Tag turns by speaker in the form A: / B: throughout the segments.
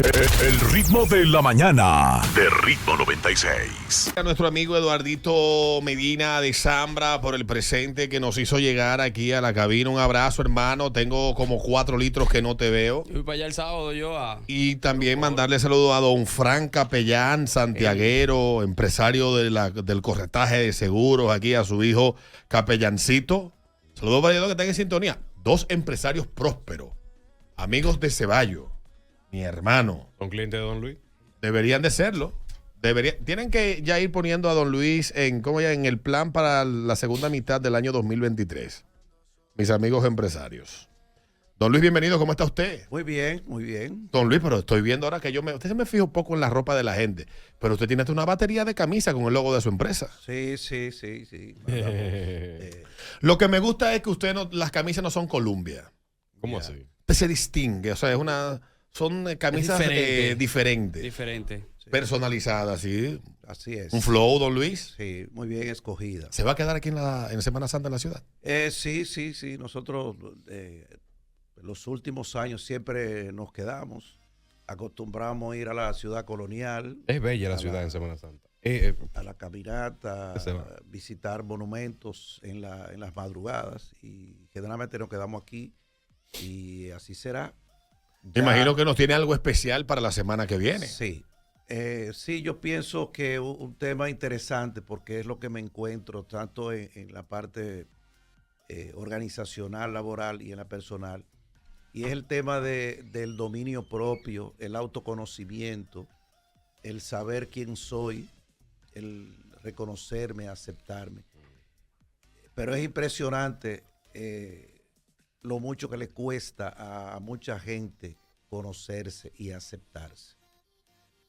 A: El ritmo de la mañana de Ritmo 96.
B: A nuestro amigo Eduardito Medina de Zambra por el presente que nos hizo llegar aquí a la cabina. Un abrazo, hermano. Tengo como 4 litros que no te veo.
C: Yo voy para allá el sábado
B: Y también mandarle saludos a don Fran Capellán, santiaguero, empresario del corretaje de seguros, aquí a su hijo Capellancito. Saludos para ellos que están en sintonía. 2 empresarios prósperos, amigos de Ceballos. Mi hermano.
D: ¿Son clientes de Don Luis?
B: Deberían de serlo. Tienen que ya ir poniendo a don Luis en el plan para la segunda mitad del año 2023. Mis amigos empresarios. Don Luis, bienvenido. ¿Cómo está usted?
E: Muy bien, muy bien.
B: Don Luis, pero estoy viendo ahora que usted se me fija un poco en la ropa de la gente, pero usted tiene hasta una batería de camisa con el logo de su empresa.
E: Sí.
B: Lo que me gusta es que las camisas no son Columbia.
D: ¿Cómo así?
B: Se distingue, o sea, son camisas diferentes.
C: Diferente.
B: Personalizadas, sí.
E: Así es.
B: Un flow, don Luis.
E: Sí, muy bien escogida.
B: ¿Se va a quedar aquí en Semana Santa en la ciudad?
E: Sí. Nosotros los últimos años siempre nos quedamos. Acostumbramos a ir a la ciudad colonial.
D: Es bella la ciudad en Semana Santa.
E: A la caminata, a visitar monumentos en las madrugadas. Y generalmente nos quedamos aquí. Y así será.
B: Imagino que nos tiene algo especial para la semana que viene.
E: Sí. Sí, yo pienso que un tema interesante porque es lo que me encuentro tanto en la parte organizacional, laboral y en la personal. Y es el tema del dominio propio, el autoconocimiento, el saber quién soy, el reconocerme, aceptarme. Pero es impresionante lo mucho que le cuesta a mucha gente conocerse y aceptarse.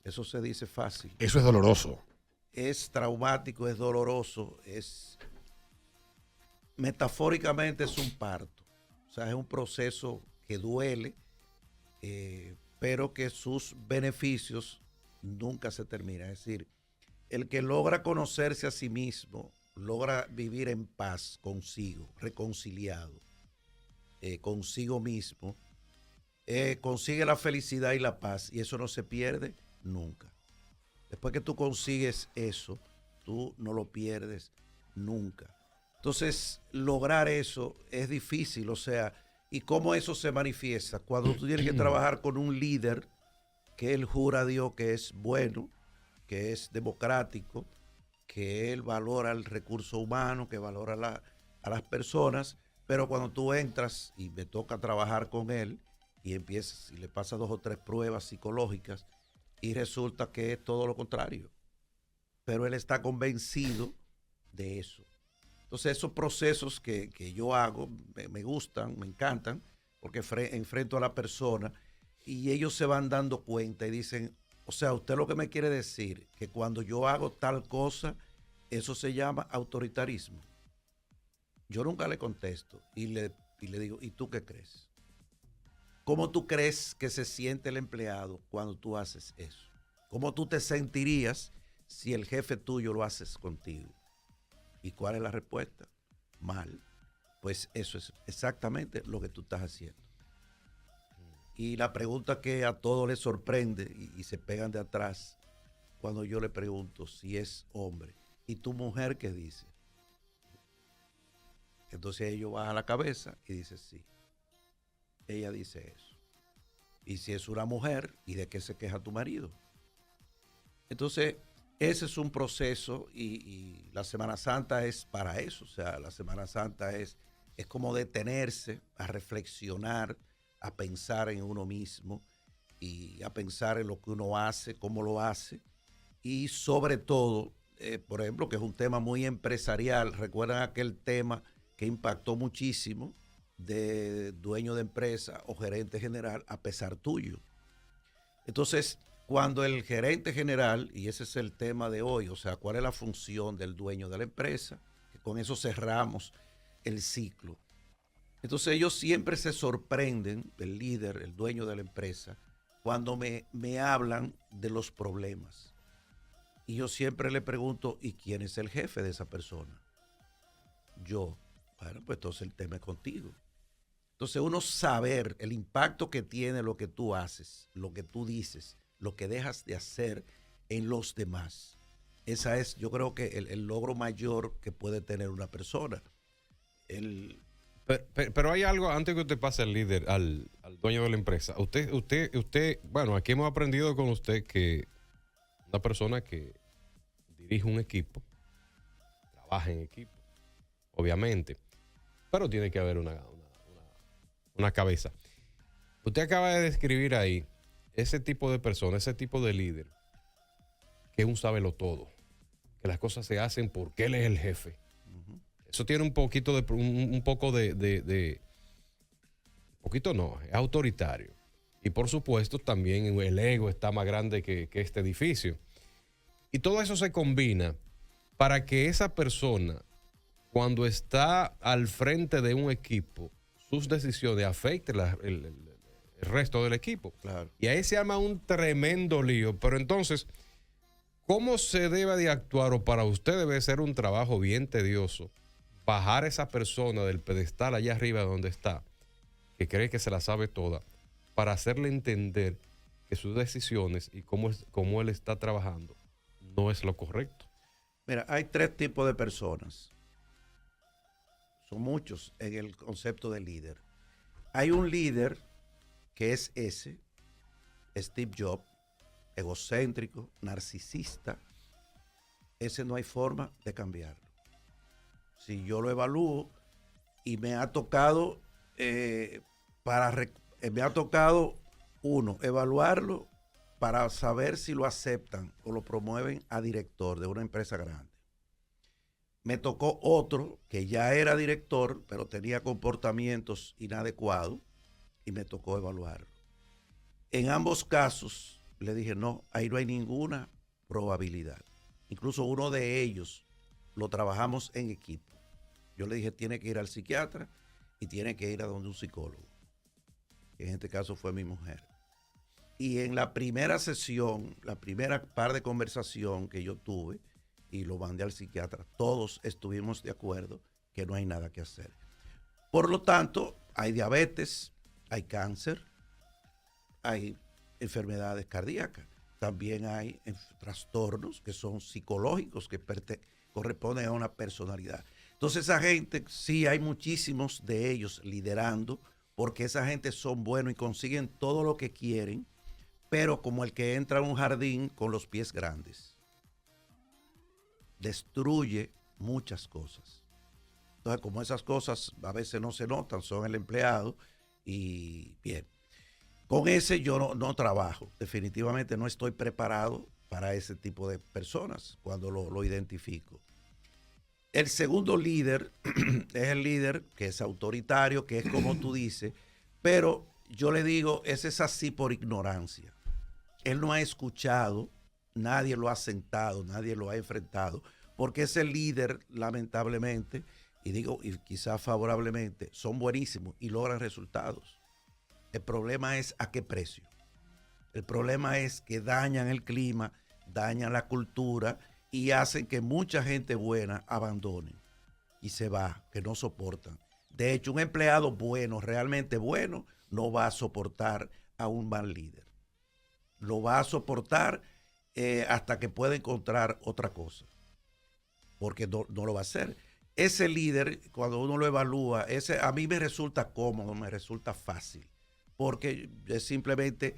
E: Eso se dice fácil.
B: Eso es doloroso.
E: Es traumático, es doloroso, metafóricamente es un parto. O sea, es un proceso que duele, pero que sus beneficios nunca se terminan. Es decir, el que logra conocerse a sí mismo, logra vivir en paz consigo, reconciliado, consigo mismo, consigue la felicidad y la paz, y eso no se pierde nunca. Después que tú consigues eso, tú no lo pierdes nunca. Entonces, lograr eso es difícil, o sea, ¿y cómo eso se manifiesta? Cuando tú tienes que trabajar con un líder que él jura a Dios que es bueno, que es democrático, que él valora el recurso humano, que valora a las personas, pero cuando tú entras y me toca trabajar con él y empiezas y le pasas 2 o 3 pruebas psicológicas y resulta que es todo lo contrario, pero él está convencido de eso. Entonces esos procesos que yo hago me gustan, me encantan, porque enfrento a la persona y ellos se van dando cuenta y dicen, o sea, usted lo que me quiere decir que cuando yo hago tal cosa, eso se llama autoritarismo. Yo nunca le contesto y le digo, ¿y tú qué crees? ¿Cómo tú crees que se siente el empleado cuando tú haces eso? ¿Cómo tú te sentirías si el jefe tuyo lo haces contigo? ¿Y cuál es la respuesta? Mal. Pues eso es exactamente lo que tú estás haciendo. Y la pregunta que a todos les sorprende y se pegan de atrás cuando yo le pregunto si es hombre. ¿Y tu mujer qué dice? Entonces ellos bajan la cabeza y dicen sí. Ella dice eso. Y si es una mujer, ¿y de qué se queja tu marido? Entonces, ese es un proceso y la Semana Santa es para eso. O sea, la Semana Santa es como detenerse a reflexionar, a pensar en uno mismo y a pensar en lo que uno hace, cómo lo hace. Y sobre todo, por ejemplo, que es un tema muy empresarial. ¿Recuerdan aquel tema que impactó muchísimo de dueño de empresa o gerente general a pesar tuyo? Entonces, cuando el gerente general, y ese es el tema de hoy, o sea, ¿cuál es la función del dueño de la empresa? Que con eso cerramos el ciclo. Entonces ellos siempre se sorprenden, el líder, el dueño de la empresa, cuando me hablan de los problemas. Y yo siempre le pregunto, ¿y quién es el jefe de esa persona? Yo. Bueno, pues entonces el tema es contigo. Entonces uno saber el impacto que tiene lo que tú haces, lo que tú dices, lo que dejas de hacer en los demás. Esa es, yo creo que el logro mayor que puede tener una persona.
D: Pero hay algo, antes que usted pase al líder, al dueño de la empresa. Usted, bueno, aquí hemos aprendido con usted que una persona que dirige un equipo, trabaja en equipo, obviamente, pero tiene que haber una cabeza. Usted acaba de describir ahí ese tipo de persona, ese tipo de líder, que es un sabelotodo, que las cosas se hacen porque él es el jefe. Eso tiene un poquito poquito no, es autoritario. Y por supuesto también el ego está más grande que este edificio. Y todo eso se combina para que esa persona, cuando está al frente de un equipo, sus decisiones afecten el resto del equipo.
E: Claro.
D: Y ahí se arma un tremendo lío. Pero entonces, ¿cómo se debe de actuar? O para usted debe ser un trabajo bien tedioso bajar a esa persona del pedestal allá arriba donde está, que cree que se la sabe toda, para hacerle entender que sus decisiones y cómo él está trabajando no es lo correcto.
E: Mira, hay 3 tipos de personas. Son muchos en el concepto de líder. Hay un líder que es Steve Jobs, egocéntrico, narcisista. Ese no hay forma de cambiarlo. Si yo lo evalúo y me ha tocado, evaluarlo para saber si lo aceptan o lo promueven a director de una empresa grande. Me tocó otro que ya era director, pero tenía comportamientos inadecuados y me tocó evaluarlo. En ambos casos le dije, no, ahí no hay ninguna probabilidad. Incluso uno de ellos lo trabajamos en equipo. Yo le dije, tiene que ir al psiquiatra y tiene que ir a donde un psicólogo. Que en este caso fue mi mujer. Y en la primera sesión, la primera par de conversación que yo tuve, y lo mandé al psiquiatra, todos estuvimos de acuerdo que no hay nada que hacer. Por lo tanto, hay diabetes, hay cáncer, hay enfermedades cardíacas, también hay trastornos que son psicológicos, que corresponden a una personalidad. Entonces esa gente, sí hay muchísimos de ellos liderando, porque esa gente son buenos y consiguen todo lo que quieren, pero como el que entra a un jardín con los pies grandes. Destruye muchas cosas. Entonces, como esas cosas a veces no se notan, son el empleado, y bien. Con ese yo no trabajo. Definitivamente no estoy preparado para ese tipo de personas cuando lo identifico. El segundo líder es el líder que es autoritario, que es como tú dices, pero yo le digo, ese es así por ignorancia. Él no ha escuchado, nadie lo ha sentado, nadie lo ha enfrentado, porque ese líder, lamentablemente, y quizás favorablemente, son buenísimos y logran resultados. El problema es a qué precio. El problema es que dañan el clima, dañan la cultura y hacen que mucha gente buena abandone y se va, que no soportan. De hecho, un empleado bueno, realmente bueno, no va a soportar a un mal líder. Lo va a soportar hasta que pueda encontrar otra cosa, porque no lo va a hacer. Ese líder, cuando uno lo evalúa, a mí me resulta cómodo, me resulta fácil, porque es simplemente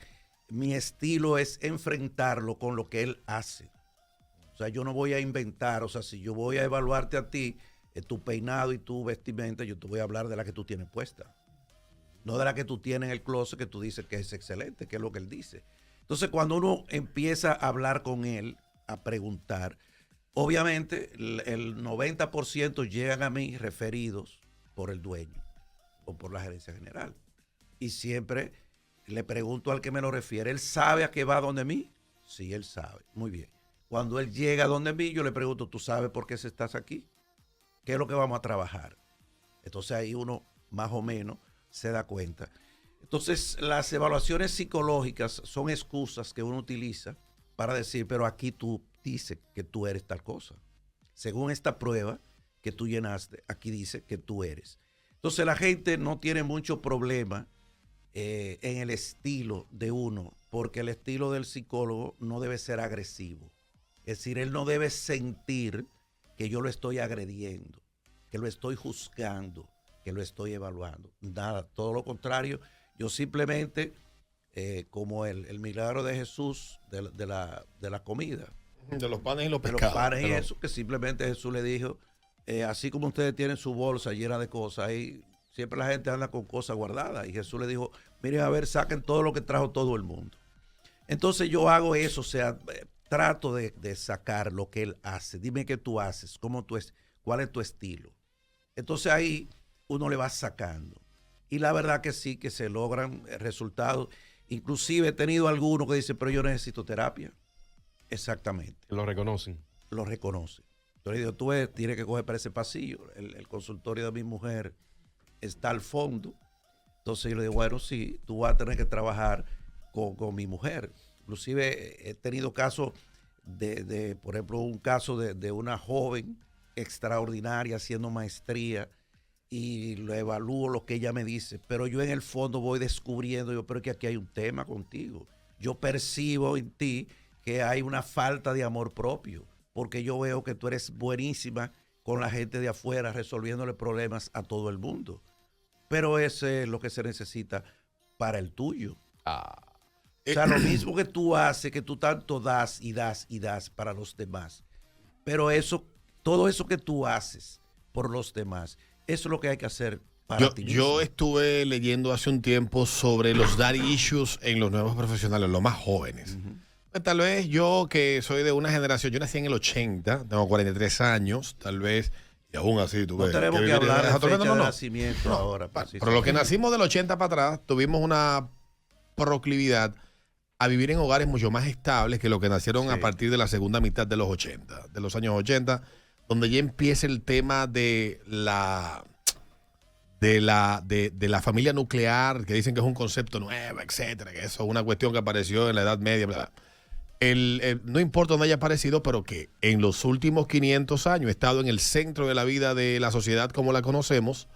E: mi estilo es enfrentarlo con lo que él hace. O sea, yo no voy a inventar, o sea, si yo voy a evaluarte a ti, tu peinado y tu vestimenta, yo te voy a hablar de la que tú tienes puesta. No de la que tú tienes en el closet que tú dices que es excelente, que es lo que él dice. Entonces, cuando uno empieza a hablar con él, a preguntar, obviamente el 90% llegan a mí referidos por el dueño o por la gerencia general. Y siempre le pregunto al que me lo refiere, ¿él sabe a qué va donde mí? Sí, él sabe. Muy bien. Cuando él llega donde mí, yo le pregunto, ¿tú sabes por qué estás aquí? ¿Qué es lo que vamos a trabajar? Entonces ahí uno más o menos se da cuenta. Entonces las evaluaciones psicológicas son excusas que uno utiliza para decir, pero aquí tú dices que tú eres tal cosa. Según esta prueba que tú llenaste, aquí dice que tú eres. Entonces la gente no tiene mucho problema en el estilo de uno, porque el estilo del psicólogo no debe ser agresivo. Es decir, él no debe sentir que yo lo estoy agrediendo, que lo estoy juzgando, que lo estoy evaluando. Nada, todo lo contrario. Yo simplemente, como el milagro de Jesús de la comida.
B: De los panes y los
E: De los
B: pescados.
E: panes y eso, que simplemente Jesús le dijo, así como ustedes tienen su bolsa llena de cosas, ahí siempre la gente anda con cosas guardadas. Y Jesús le dijo, miren a ver, saquen todo lo que trajo todo el mundo. Entonces yo hago eso, o sea, trato de sacar lo que él hace. Dime qué tú haces, cuál es tu estilo. Entonces ahí uno le va sacando. Y la verdad que sí, que se logran resultados. Inclusive he tenido algunos que dicen, pero yo necesito terapia. Exactamente.
D: Lo reconocen.
E: Lo reconoce. Entonces digo, tú tienes que coger para ese pasillo. El consultorio de mi mujer está al fondo. Entonces yo le digo, bueno, sí, tú vas a tener que trabajar con mi mujer. Inclusive he tenido casos por ejemplo, un caso de una joven extraordinaria haciendo maestría y lo evalúo lo que ella me dice, pero yo en el fondo voy descubriendo, pero que aquí hay un tema contigo. Yo percibo en ti que hay una falta de amor propio, porque yo veo que tú eres buenísima con la gente de afuera, resolviéndole problemas a todo el mundo. Pero eso es lo que se necesita para el tuyo. O sea, lo mismo que tú haces, que tú tanto das y das y das para los demás. Pero todo eso que tú haces por los demás, eso es lo que hay que hacer para ti mismo.
B: Yo estuve leyendo hace un tiempo sobre los daddy issues en los nuevos profesionales, los más jóvenes. Tal vez yo, que soy de una generación, yo nací en el 80, tengo 43 años, tal vez, y aún así tú
E: No
B: ves.
E: tenemos que hablar de fecha de
B: no.
E: nacimiento ahora.
B: Pero los que nacimos del 80 para atrás, tuvimos una proclividad a vivir en hogares mucho más estables que los que nacieron a partir de la segunda mitad de los 80, de los años 80, donde ya empieza el tema de la familia nuclear, que dicen que es un concepto nuevo, etcétera, que eso es una cuestión que apareció en la Edad Media, bla, bla. No importa dónde haya aparecido, pero que en los últimos 500 años ha estado en el centro de la vida de la sociedad como la conocemos.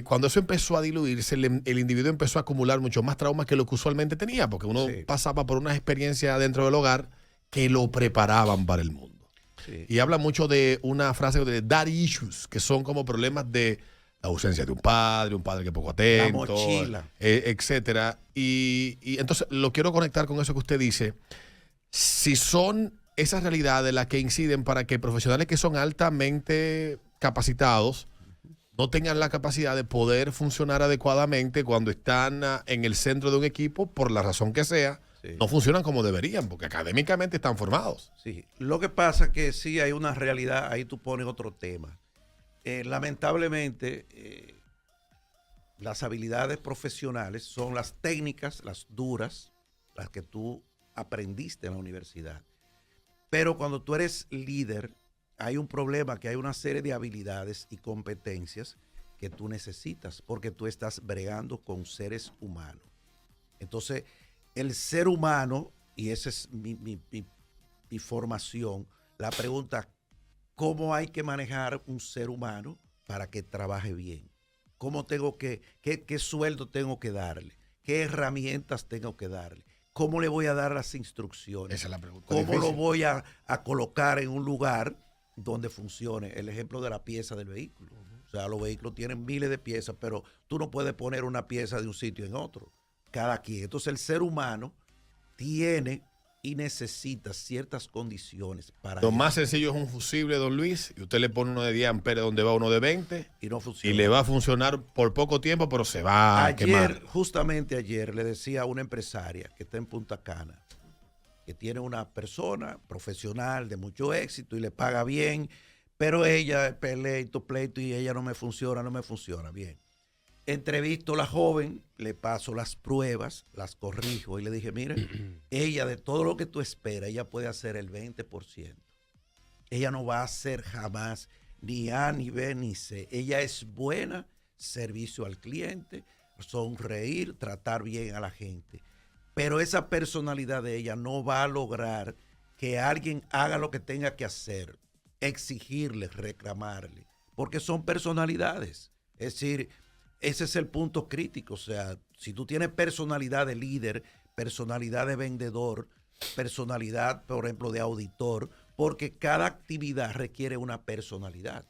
B: Cuando eso empezó a diluirse, el individuo empezó a acumular mucho más traumas que lo que usualmente tenía, porque uno pasaba por unas experiencias dentro del hogar que lo preparaban para el mundo. Sí. Y habla mucho de una frase de daddy issues, que son como problemas de la ausencia de un padre que poco atento,
E: la mochila,
B: etcétera. Y entonces lo quiero conectar con eso que usted dice. Si son esas realidades las que inciden para que profesionales que son altamente capacitados no tengan la capacidad de poder funcionar adecuadamente cuando están en el centro de un equipo, por la razón que sea, no funcionan como deberían, porque académicamente están formados.
E: Sí, lo que pasa es que sí hay una realidad, ahí tú pones otro tema. Lamentablemente, las habilidades profesionales son las técnicas, las duras, las que tú aprendiste en la universidad. Pero cuando tú eres líder, hay un problema, que hay una serie de habilidades y competencias que tú necesitas, porque tú estás bregando con seres humanos. Entonces, el ser humano, y esa es mi formación, la pregunta, ¿cómo hay que manejar un ser humano para que trabaje bien? ¿Cómo qué sueldo tengo que darle? ¿Qué herramientas tengo que darle? ¿Cómo le voy a dar las instrucciones?
B: Esa es la pregunta.
E: ¿Cómo
B: difícil.
E: lo voy a colocar en un lugar donde funcione? El ejemplo de la pieza del vehículo. O sea, los vehículos tienen miles de piezas, pero tú no puedes poner una pieza de un sitio en otro. Cada quien. Entonces el ser humano tiene y necesita ciertas condiciones para
B: Lo
E: eso.
B: más sencillo es un fusible, don Luis, y usted le pone uno de 10 amperes donde va uno de 20
E: y no funciona.
B: y le va a funcionar por poco tiempo, pero se va a quemar.
E: Justamente ayer, le decía a una empresaria que está en Punta Cana, que tiene una persona profesional de mucho éxito y le paga bien, pero ella pleito y ella no me funciona bien. Entrevisto a la joven, le paso las pruebas, las corrijo y le dije, mire, ella de todo lo que tú esperas, ella puede hacer el 20%. Ella no va a hacer jamás ni A, ni B, ni C. Ella es buena, servicio al cliente, sonreír, tratar bien a la gente. Pero esa personalidad de ella no va a lograr que alguien haga lo que tenga que hacer, exigirle, reclamarle, porque son personalidades. Es decir, ese es el punto crítico. O sea, si tú tienes personalidad de líder, personalidad de vendedor, personalidad, por ejemplo, de auditor, porque cada actividad requiere una personalidad.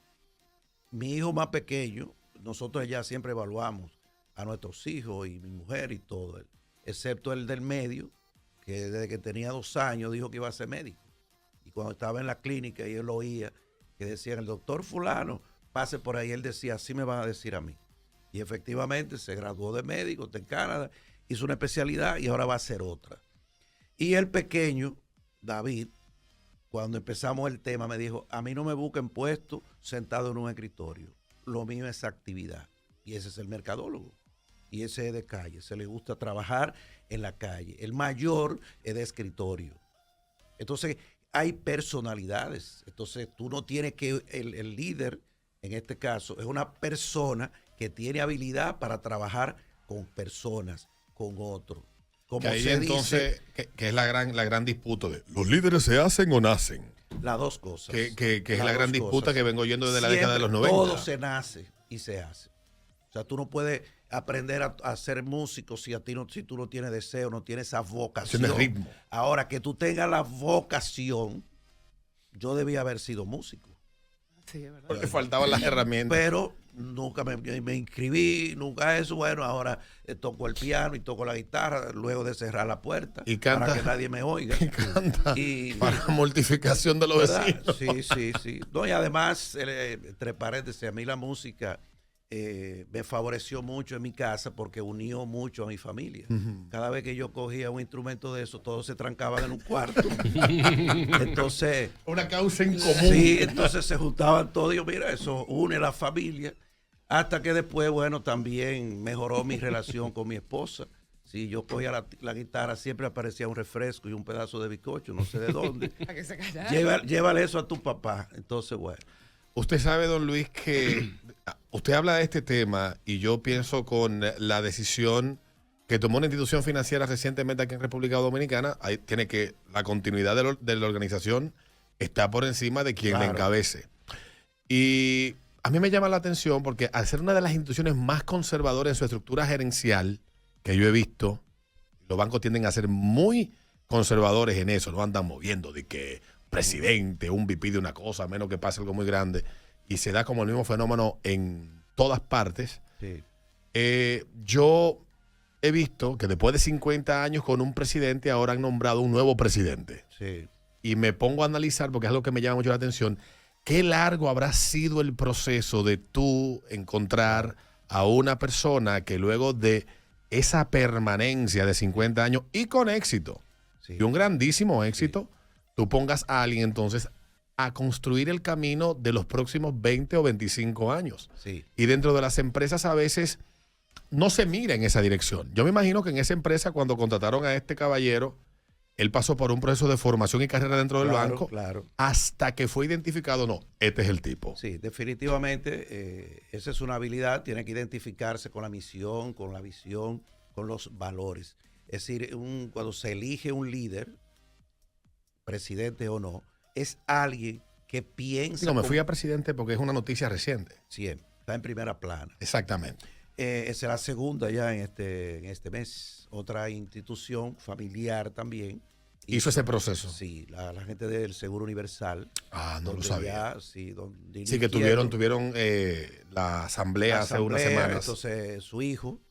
E: Mi hijo más pequeño, nosotros ya siempre evaluamos a nuestros hijos y mi mujer y todo, excepto el del medio, que desde que tenía 2 años dijo que iba a ser médico. Y cuando estaba en la clínica y él oía que decían, el doctor fulano, pase por ahí, él decía, así me van a decir a mí. Y efectivamente se graduó de médico, está en Canadá, hizo una especialidad y ahora va a hacer otra. Y el pequeño, David, cuando empezamos el tema, me dijo, a mí no me busquen puesto sentado en un escritorio. Lo mío es actividad. Y ese es el mercadólogo. Y ese es de calle. Se le gusta trabajar en la calle. El mayor es de escritorio. Entonces, hay personalidades. Entonces, tú no tienes que, el líder, en este caso, es una persona que tiene habilidad para trabajar con personas, con otros. Como
B: que ahí
E: se
B: entonces, que es la gran disputa de ¿los líderes se hacen o nacen?
E: las dos cosas.
B: Que es
E: Las
B: la gran
E: dos
B: disputa
E: cosas.
B: que vengo oyendo desde la
E: Siempre
B: década de los 90.
E: Todo se nace y se hace. O sea, tú no puedes aprender a ser músico si tú no tienes deseo, no tienes esa vocación.
B: Tienes ritmo.
E: Ahora, que tú tengas la vocación, yo debía haber sido músico.
C: Sí, es verdad.
B: Porque faltaban las herramientas.
E: Pero nunca me inscribí, nunca eso. Bueno, ahora toco el piano y toco la guitarra luego de cerrar la puerta
B: Y canta.
E: para que nadie me oiga.
B: Me encanta.
E: Y-
B: Para la mortificación de los
E: ¿verdad?
B: vecinos.
E: Sí. No, y además, entre paréntesis, a mí la música me favoreció mucho en mi casa porque unió mucho a mi familia. Cada vez que yo cogía un instrumento de eso, todos se trancaban en un cuarto. Entonces,
B: Una causa en común.
E: sí, entonces se juntaban todos. Y yo, mira, eso une la familia. Hasta que después, bueno, también mejoró mi relación con mi esposa. Si yo cogía la guitarra, siempre aparecía un refresco y un pedazo de bizcocho, no sé de dónde.
C: Para que se callara.
E: Llévale eso a tu papá. Entonces, bueno.
B: Usted sabe, don Luis, que usted habla de este tema y yo pienso con la decisión que tomó una institución financiera recientemente aquí en República Dominicana, ahí tiene que la continuidad de la organización está por encima de quien la
E: Claro.
B: encabece. Y a mí me llama la atención porque al ser una de las instituciones más conservadoras en su estructura gerencial que yo he visto, los bancos tienden a ser muy conservadores en eso, no andan moviendo de que presidente, un VP de una cosa, a menos que pase algo muy grande, y se da como el mismo fenómeno en todas partes.
E: Sí.
B: Yo he visto que después de 50 años con un presidente, ahora han nombrado un nuevo presidente.
E: Sí.
B: Y me pongo a analizar, porque es algo que me llama mucho la atención, qué largo habrá sido el proceso de tú encontrar a una persona que luego de esa permanencia de 50 años y con éxito,
E: Sí.
B: y un grandísimo éxito, tú pongas a alguien entonces a construir el camino de los próximos 20 o 25 años.
E: Sí.
B: Y dentro de las empresas a veces no se mira en esa dirección. Yo me imagino que en esa empresa cuando contrataron a este caballero, él pasó por un proceso de formación y carrera dentro del
E: Claro,
B: banco
E: claro.
B: hasta que fue identificado, no, este es el tipo.
E: Sí, definitivamente esa es una habilidad, tiene que identificarse con la misión, con la visión, con los valores. Es decir, cuando se elige un líder, presidente o no, es alguien que piensa.
B: Digo, me fui a presidente porque es una noticia reciente.
E: Siempre, está en primera plana.
B: Exactamente.
E: Esa es la segunda ya en este mes. Otra institución familiar también.
B: Hizo ese proceso.
E: Sí, la gente del Seguro Universal.
B: Ah, no lo
E: donde
B: sabía.
E: ya, sí, donde
B: Sí, que
E: dirigieron
B: tuvieron la asamblea
E: la
B: hace unas
E: asamblea.
B: semanas.
E: Entonces, su hijo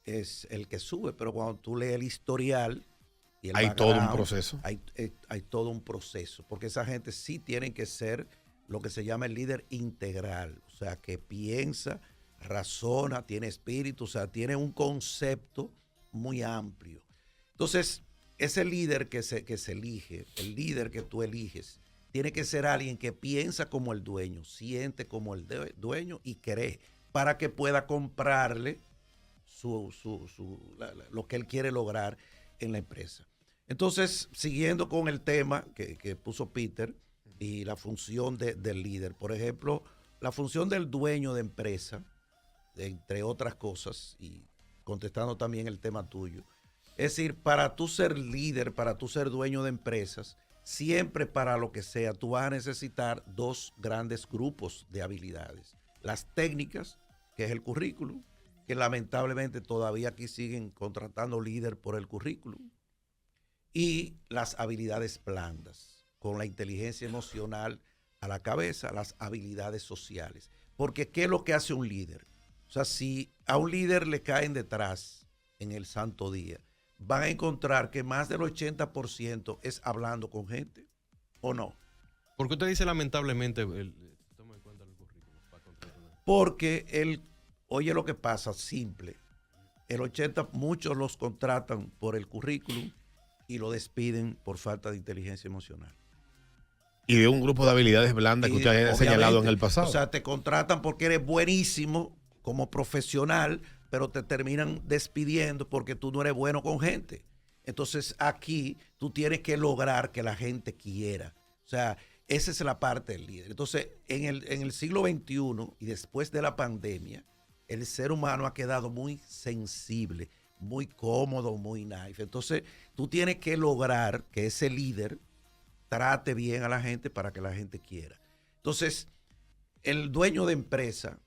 E: es el que sube, pero cuando tú lees el historial y el
B: Hay todo un
E: background,
B: proceso.
E: hay todo un proceso, porque esa gente sí tienen que ser lo que se llama el líder integral, o sea, que piensa, razona, tiene espíritu, o sea, tiene un concepto muy amplio. Entonces, ese líder que se elige, el líder que tú eliges, tiene que ser alguien que piensa como el dueño, siente como el dueño y cree, para que pueda comprarle lo que él quiere lograr en la empresa. Entonces, siguiendo con el tema que puso Peter y la función del líder, por ejemplo, la función del dueño de empresa, entre otras cosas, y contestando también el tema tuyo, es decir, para tú ser líder, para tú ser dueño de empresas, siempre para lo que sea, tú vas a necesitar dos grandes grupos de habilidades. Las técnicas, que es el currículum, que lamentablemente todavía aquí siguen contratando líder por el currículum, y las habilidades blandas, con la inteligencia emocional a la cabeza, las habilidades sociales. Porque ¿qué es lo que hace un líder? O sea, si a un líder le caen detrás en el santo día, van a encontrar que más del 80% es hablando con gente, ¿o no?
D: ¿Por qué usted dice lamentablemente toma en cuenta el currículum para contratar?
E: Porque oye lo que pasa, simple. El 80, muchos los contratan por el currículum y lo despiden por falta de inteligencia emocional.
B: Y de un grupo de habilidades blandas que usted haya señalado en el pasado.
E: O sea, te contratan porque eres buenísimo como profesional, pero te terminan despidiendo porque tú no eres bueno con gente. Entonces aquí tú tienes que lograr que la gente quiera. O sea, esa es la parte del líder. Entonces, en el siglo XXI y después de la pandemia, el ser humano ha quedado muy sensible, muy cómodo, muy naif. Entonces, tú tienes que lograr que ese líder trate bien a la gente para que la gente quiera. Entonces, el dueño de empresa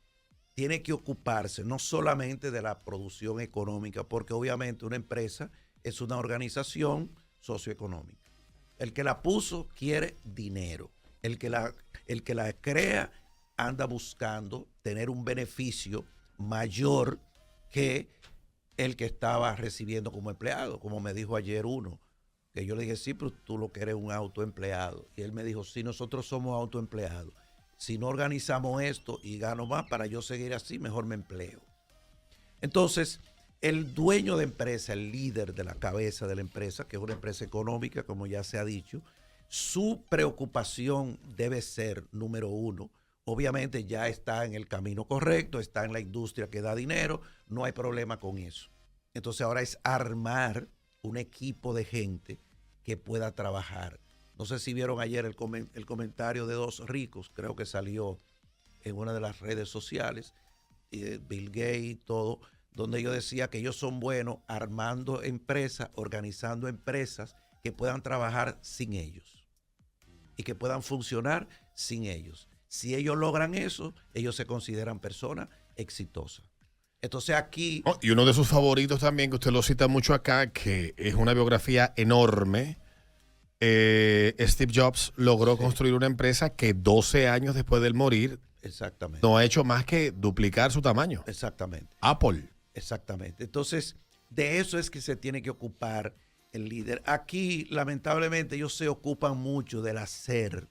E: tiene que ocuparse no solamente de la producción económica, porque obviamente una empresa es una organización socioeconómica. El que la puso quiere dinero. El que la crea anda buscando tener un beneficio mayor que el que estaba recibiendo como empleado. Como me dijo ayer uno, que yo le dije, sí, pero tú lo que eres un autoempleado. Y él me dijo, sí, nosotros somos autoempleados. Si no organizamos esto y gano más, para yo seguir así, mejor me empleo. Entonces, el dueño de empresa, el líder de la cabeza de la empresa, que es una empresa económica, como ya se ha dicho, su preocupación debe ser, número uno, obviamente ya está en el camino correcto, está en la industria que da dinero, no hay problema con eso. Entonces ahora es armar un equipo de gente que pueda trabajar. No sé si vieron ayer el comentario de dos ricos, creo que salió en una de las redes sociales, Bill Gates y todo, donde yo decía que ellos son buenos armando empresas, organizando empresas que puedan trabajar sin ellos y que puedan funcionar sin ellos. Si ellos logran eso, ellos se consideran personas exitosas. Entonces aquí...
B: Y uno de sus favoritos también, que usted lo cita mucho acá, que es una biografía enorme. Steve Jobs logró construir una empresa que 12 años después de él morir,
E: exactamente,
B: no ha hecho más que duplicar su tamaño.
E: Exactamente.
B: Apple.
E: Exactamente. Entonces, de eso es que se tiene que ocupar el líder. Aquí, lamentablemente, ellos se ocupan mucho del hacer.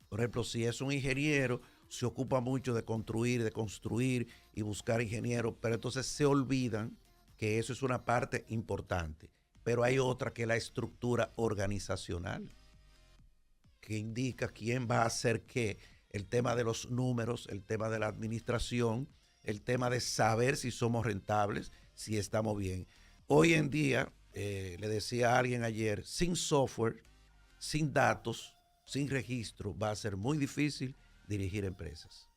E: Por ejemplo, si es un ingeniero, se ocupa mucho de construir y buscar ingenieros, pero entonces se olvidan que eso es una parte importante. Pero hay otra que es la estructura organizacional, que indica quién va a hacer qué, el tema de los números, el tema de la administración, el tema de saber si somos rentables, si estamos bien. Hoy en día, le decía a alguien ayer, sin software, sin datos, sin registro, va a ser muy difícil dirigir empresas.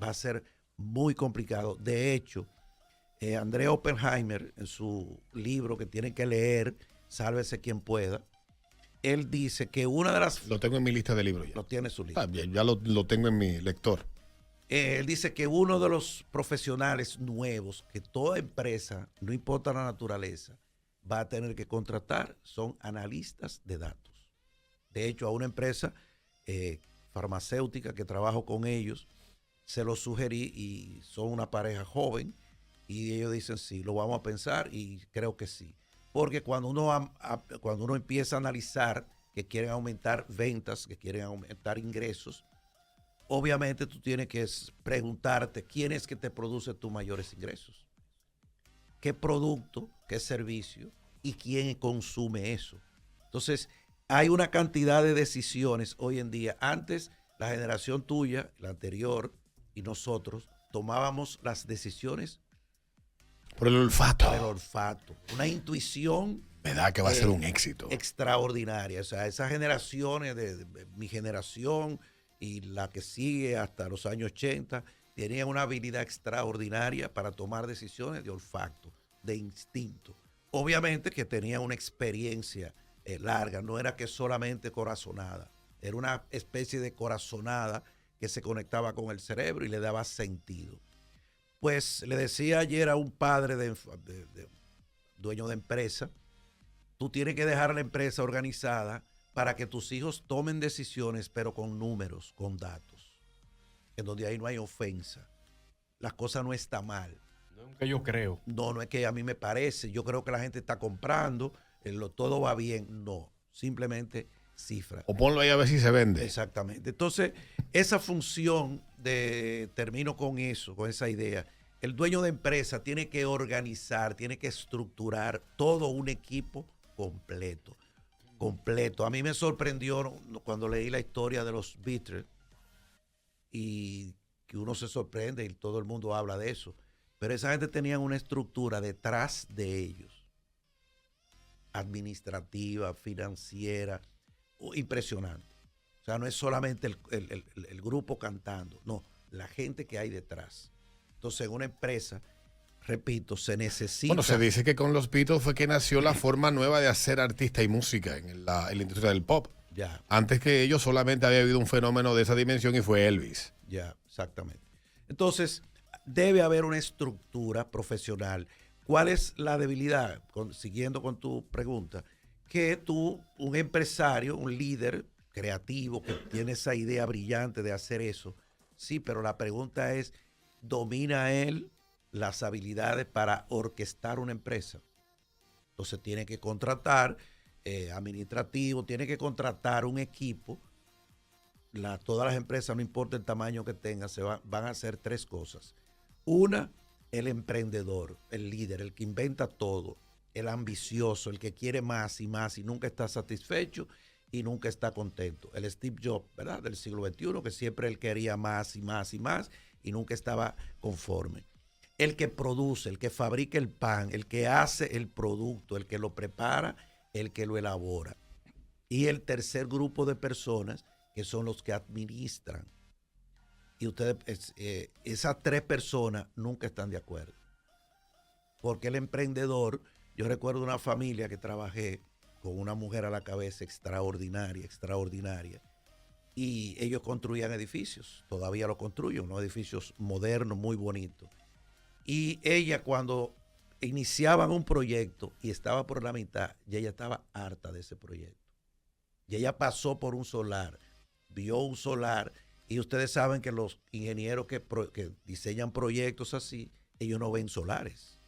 E: Va a ser muy complicado. De hecho, André Oppenheimer, en su libro que tienen que leer, Sálvese quien pueda, él dice que una de las...
B: Lo tengo en mi lista de libros ya.
E: Lo tiene en su lista.
B: Bien, ya lo tengo en mi lector.
E: Él dice que uno de los profesionales nuevos que toda empresa, no importa la naturaleza, va a tener que contratar son analistas de datos. De hecho, a una empresa farmacéutica que trabajo con ellos, se lo sugerí y son una pareja joven y ellos dicen sí, lo vamos a pensar y creo que sí. Porque cuando uno empieza a analizar que quieren aumentar ventas, que quieren aumentar ingresos, obviamente tú tienes que preguntarte quién es que te produce tus mayores ingresos. ¿Qué producto, qué servicio y quién consume eso? Entonces, hay una cantidad de decisiones hoy en día. Antes, la generación tuya, la anterior y nosotros tomábamos las decisiones
B: por el olfato.
E: Por el olfato. Una intuición.
B: Me da que va a ser un éxito.
E: Extraordinaria. O sea, esas generaciones de mi generación y la que sigue hasta los años 80 tenían una habilidad extraordinaria para tomar decisiones de olfato, de instinto. Obviamente que tenían una experiencia larga, no era que solamente corazonada, era una especie de corazonada que se conectaba con el cerebro y le daba sentido. Pues le decía ayer a un padre dueño de empresa, tú tienes que dejar la empresa organizada para que tus hijos tomen decisiones, pero con números, con datos, en donde ahí no hay ofensa. La cosa no está mal.
D: No es que yo creo.
E: No es que a mí me parece, yo creo que la gente está comprando, todo va bien. No, simplemente cifra.
B: O ponlo ahí a ver si se vende.
E: Exactamente. Entonces, esa función termino con eso, con esa idea. El dueño de empresa tiene que organizar, tiene que estructurar todo un equipo completo. Completo. A mí me sorprendió cuando leí la historia de los Beatles y que uno se sorprende y todo el mundo habla de eso. Pero esa gente tenía una estructura detrás de ellos, administrativa, financiera, impresionante. O sea, no es solamente el grupo cantando, no, la gente que hay detrás. Entonces, en una empresa, repito, se necesita...
B: Bueno, se dice que con los Beatles fue que nació la forma nueva de hacer artista y música en la industria del pop.
E: Ya.
B: Antes que ellos solamente había habido un fenómeno de esa dimensión y fue Elvis.
E: Ya, exactamente. Entonces, debe haber una estructura profesional. ¿Cuál es la debilidad? Siguiendo con tu pregunta, que tú, un empresario, un líder creativo que tiene esa idea brillante de hacer eso, sí, pero la pregunta es, ¿domina él las habilidades para orquestar una empresa? Entonces tiene que contratar administrativo, tiene que contratar un equipo. Todas las empresas, no importa el tamaño que tengan, van a hacer tres cosas. Una, el emprendedor, el líder, el que inventa todo, el ambicioso, el que quiere más y más y nunca está satisfecho y nunca está contento. El Steve Jobs, ¿verdad? Del siglo XXI, que siempre él quería más y más y más y nunca estaba conforme. El que produce, el que fabrica el pan, el que hace el producto, el que lo prepara, el que lo elabora. Y el tercer grupo de personas que son los que administran. Y ustedes, esas tres personas nunca están de acuerdo. Porque el emprendedor, yo recuerdo una familia que trabajé con una mujer a la cabeza extraordinaria, extraordinaria. Y ellos construían edificios, todavía lo construyen, unos edificios modernos, muy bonitos. Y ella cuando iniciaban un proyecto y estaba por la mitad, y ella estaba harta de ese proyecto. Y ella pasó por un solar, vio un solar, y ustedes saben que los ingenieros que diseñan proyectos así, ellos no ven solares.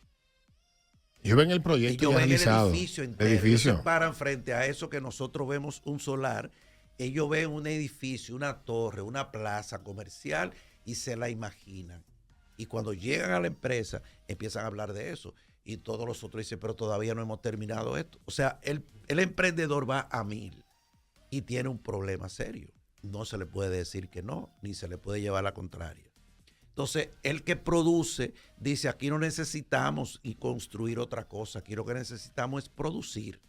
B: Ellos ven el proyecto
E: ellos
B: ya
E: ven
B: realizado.
E: el edificio entero. Ellos se paran frente a eso que nosotros vemos un solar. Ellos ven un edificio, una torre, una plaza comercial y se la imaginan. Y cuando llegan a la empresa, empiezan a hablar de eso. Y todos los otros dicen, pero todavía no hemos terminado esto. O sea, el emprendedor va a 1000 y tiene un problema serio. No se le puede decir que no, ni se le puede llevar la contraria. Entonces, el que produce dice, aquí no necesitamos y construir otra cosa. Aquí lo que necesitamos es producir.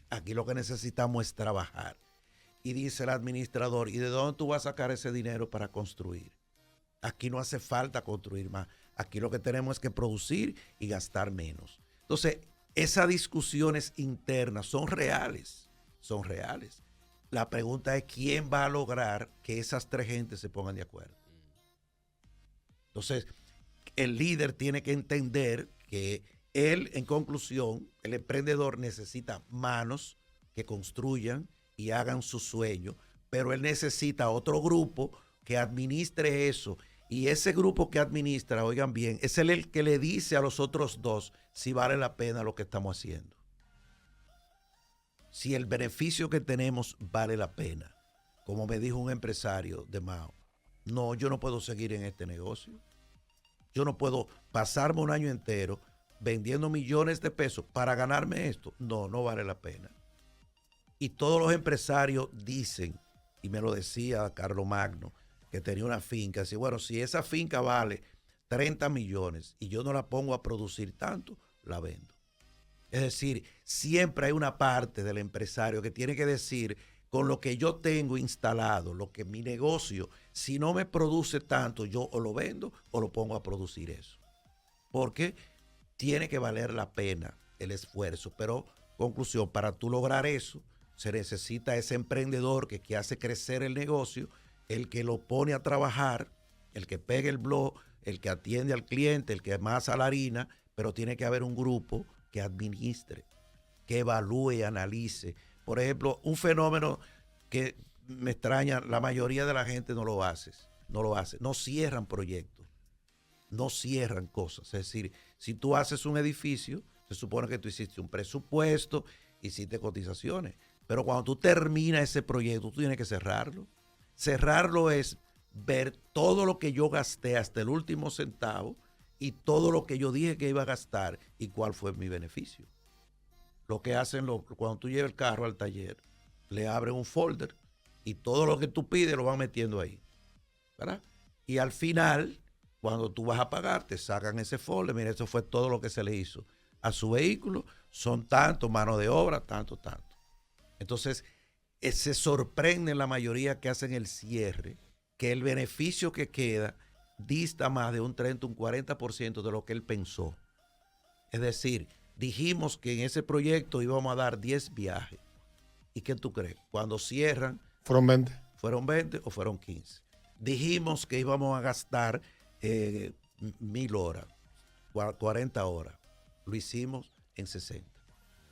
E: Aquí lo que necesitamos es trabajar. Y dice el administrador, ¿y de dónde tú vas a sacar ese dinero para construir? Aquí no hace falta construir más. Aquí lo que tenemos es que producir y gastar menos. Entonces, esas discusiones internas son reales. Son reales. La pregunta es, ¿quién va a lograr que esas tres gentes se pongan de acuerdo? Entonces, el líder tiene que entender que él, en conclusión, el emprendedor necesita manos que construyan y hagan su sueño, pero él necesita otro grupo que administre eso. Y ese grupo que administra, oigan bien, es el que le dice a los otros dos si vale la pena lo que estamos haciendo. Si el beneficio que tenemos vale la pena. Como me dijo un empresario de Mao, no, yo no puedo seguir en este negocio. Yo no puedo pasarme un año entero vendiendo millones de pesos para ganarme esto. No, no vale la pena. Y todos los empresarios dicen, y me lo decía Carlos Magno, que tenía una finca, decía, bueno, si esa finca vale 30 millones y yo no la pongo a producir tanto, la vendo. Es decir, siempre hay una parte del empresario que tiene que decir, con lo que yo tengo instalado, lo que mi negocio, si no me produce tanto, yo o lo vendo o lo pongo a producir eso. Porque tiene que valer la pena el esfuerzo. Pero, conclusión, para tú lograr eso, se necesita ese emprendedor que hace crecer el negocio, el que lo pone a trabajar, el que pega el blog, el que atiende al cliente, el que más a la harina, pero tiene que haber un grupo que administre, que evalúe y analice. Por ejemplo, un fenómeno que me extraña, la mayoría de la gente no lo hace, no cierran proyectos, no cierran cosas. Es decir, si tú haces un edificio, se supone que tú hiciste un presupuesto, hiciste cotizaciones, pero cuando tú terminas ese proyecto, tú tienes que cerrarlo. Cerrarlo es ver todo lo que yo gasté hasta el último centavo y todo lo que yo dije que iba a gastar y cuál fue mi beneficio. Lo que hacen cuando tú llevas el carro al taller, le abren un folder y todo lo que tú pides lo van metiendo ahí, ¿verdad? Y al final, cuando tú vas a pagar, te sacan ese folder, mira, eso fue todo lo que se le hizo a su vehículo, son tanto, mano de obra, tanto. Entonces, se sorprenden la mayoría que hacen el cierre, que el beneficio que queda dista más de un 30, un 40% de lo que él pensó. Es decir, dijimos que en ese proyecto íbamos a dar 10 viajes. ¿Y qué tú crees? Cuando cierran,
B: ¿Fueron 20?
E: ¿fueron 20 o fueron 15? Dijimos que íbamos a gastar 1,000 horas, 40 horas. Lo hicimos en 60.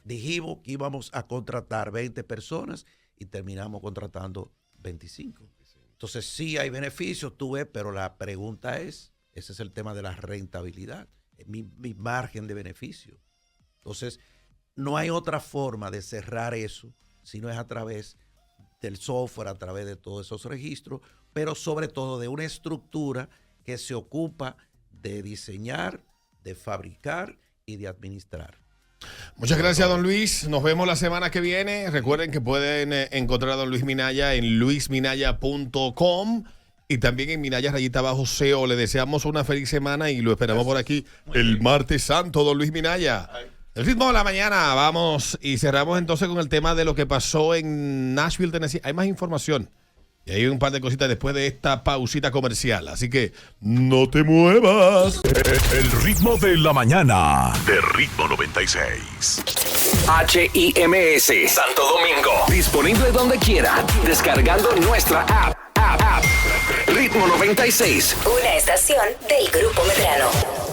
E: Dijimos que íbamos a contratar 20 personas y terminamos contratando 25. Entonces sí hay beneficios, tú ves, pero la pregunta es, ese es el tema de la rentabilidad, mi margen de beneficio. Entonces no hay otra forma de cerrar eso, sino es a través del software, a través de todos esos registros, pero sobre todo de una estructura que se ocupa de diseñar, de fabricar y de administrar.
B: Muchas gracias, don Luis. Nos vemos la semana que viene. Recuerden que pueden encontrar a don Luis Minaya en luisminaya.com y también en Minaya_CO. Le deseamos una feliz semana y lo esperamos por aquí el martes santo, don Luis Minaya. El ritmo de la mañana, vamos y cerramos entonces con el tema de lo que pasó en Nashville, Tennessee. Hay más información y hay un par de cositas después de esta pausita comercial, así que no te muevas.
A: El ritmo de la mañana de Ritmo 96.
F: HIMS Santo Domingo. Disponible donde quiera. Descargando nuestra app. Ritmo 96.
G: Una estación del Grupo Medrano.